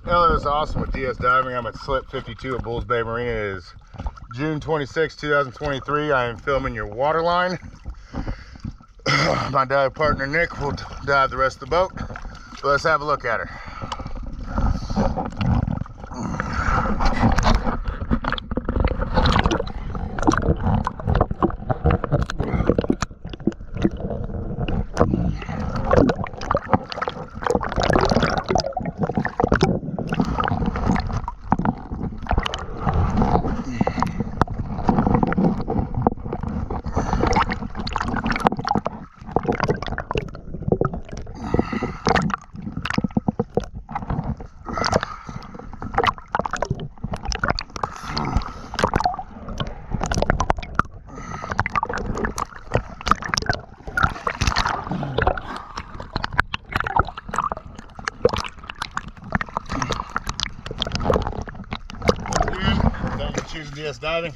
Hello, it's awesome with DS Diving. I'm at Slip 52 at Bulls Bay Marina. It is June 26, 2023. I am filming your water line. My dive partner Nick will dive the rest of the boat, but let's have a look at her. Thank you for choosing DS Diving.